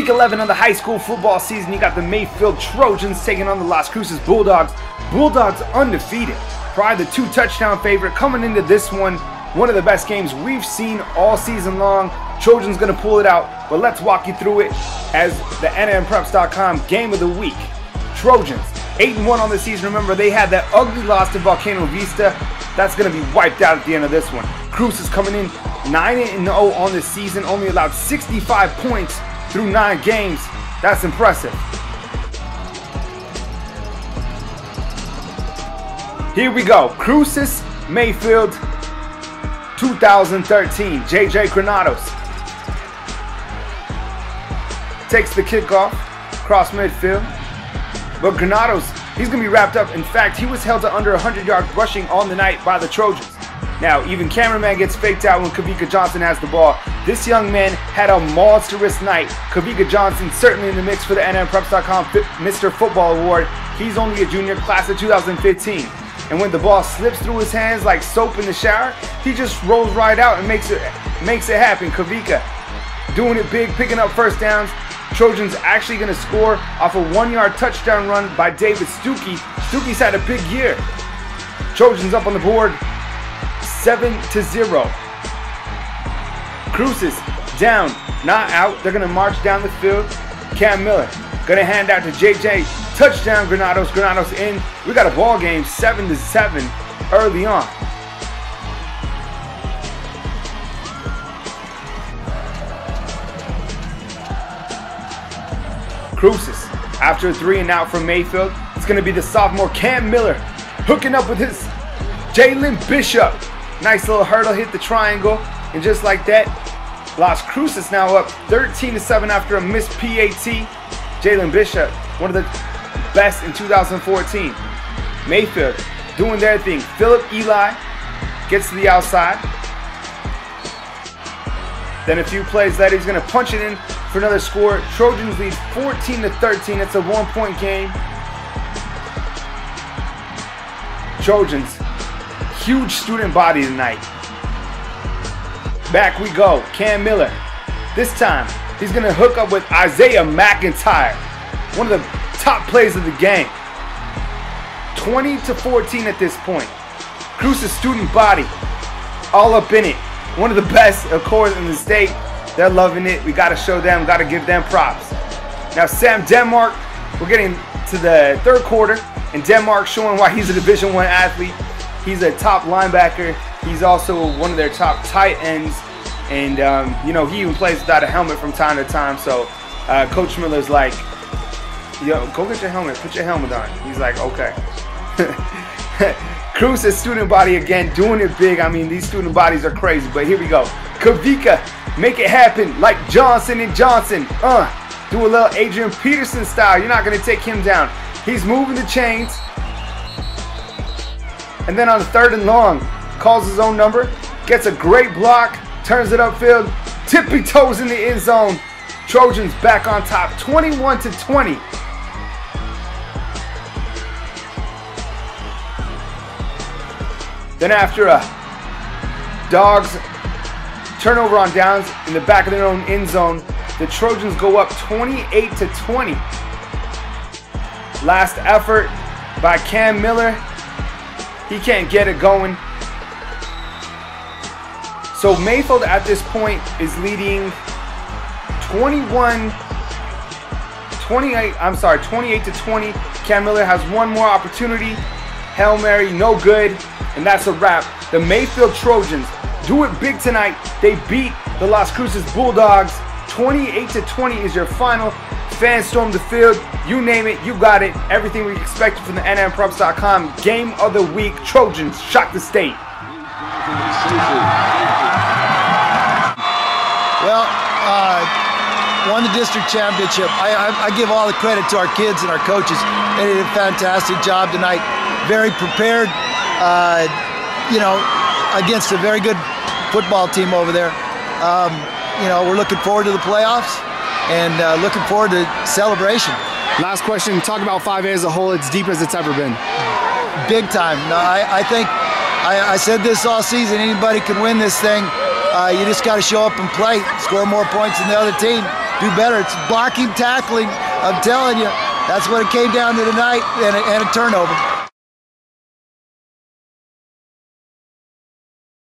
Week 11 of the high school football season, you got the Mayfield Trojans taking on the Las Cruces Bulldogs. Bulldogs undefeated, probably the 2-touchdown favorite coming into this one of the best games we've seen all season long. Trojans gonna pull it out, but let's walk you through it as the NMPreps.com game of the week. Trojans 8-1 on the season. Remember, they had that ugly loss to Volcano Vista. That's gonna be wiped out at the end of this one. Cruces coming in 9-0 on the season, only allowed 65 points through 9 games. That's impressive. Here we go. Cruces, Mayfield, 2013. JJ Granados takes the kickoff across midfield. But Granados, he's going to be wrapped up. In fact, he was held to under 100 yards rushing on the night by the Trojans. Now, even cameraman gets faked out when Kavika Johnson has the ball. This young man had a monstrous night. Kavika Johnson certainly in the mix for the NMPreps.com Mr. Football Award. He's only a junior, class of 2015. And when the ball slips through his hands like soap in the shower, he just rolls right out and makes it happen. Kavika doing it big, picking up first downs. Trojans actually going to score off a 1-yard touchdown run by David Stuckey. Stuckey's had a big year. Trojans up on the board, 7-0. Cruces down, not out. They're going to march down the field. Cam Miller going to hand out to JJ. Touchdown, Granados. Granados in. We got a ball game, 7-7 early on. Cruces, after a 3-and-out from Mayfield, it's going to be the sophomore Cam Miller hooking up with his Jalen Bishop. Nice little hurdle, hit the triangle, and just like that, Las Cruces now up 13-7 after a missed PAT. Jalen Bishop, one of the best in 2014. Mayfield doing their thing. Philip Eli gets to the outside. Then a few plays later, he's going to punch it in for another score. Trojans lead 14-13. It's a 1-point game. Trojans, huge student body tonight. Back we go. Cam Miller. This time, he's going to hook up with Isaiah McIntyre. One of the top plays of the game. 20-14 at this point. Cruces student body, all up in it. One of the best, of course, in the state. They're loving it. We got to show them, got to give them props. Now, Sam Denmark, we're getting to the third quarter, and Denmark showing why he's a Division I athlete. He's a top linebacker. He's also one of their top tight ends. And, you know, he even plays without a helmet from time to time. So, Coach Miller's like, yo, go get your helmet. Put your helmet on. He's like, okay. Cruces student body again, doing it big. I mean, these student bodies are crazy. But here we go. Kavika, make it happen like Johnson and Johnson. Do a little Adrian Peterson style. You're not going to take him down. He's moving the chains. And then on the 3rd and long, calls his own number. Gets a great block. Turns it upfield. Tippy toes in the end zone. Trojans back on top, 21-20. Then after a Dogs turnover on downs in the back of their own end zone, the Trojans go up 28-20. Last effort by Cam Miller. He can't get it going. So Mayfield at this point is leading 28-20. Cam Miller has one more opportunity. Hail Mary, no good. And that's a wrap. The Mayfield Trojans do it big tonight. They beat the Las Cruces Bulldogs. 28-20 is your final. Fans storm the field. You name it, you got it. Everything we expected from the NMPreps.com game of the week. Trojans shock the state. Well, won the district championship. I give all the credit to our kids and our coaches. They did a fantastic job tonight. Very prepared. You know, against a very good football team over there. You know, we're looking forward to the playoffs and looking forward to celebration. Last question, talk about 5A as a whole. It's deep as it's ever been. Big time. No, I think, I said this all season, anybody can win this thing. You just got to show up and play, score more points than the other team. do better. It's blocking, tackling. I'm telling you, that's what it came down to tonight, and a turnover.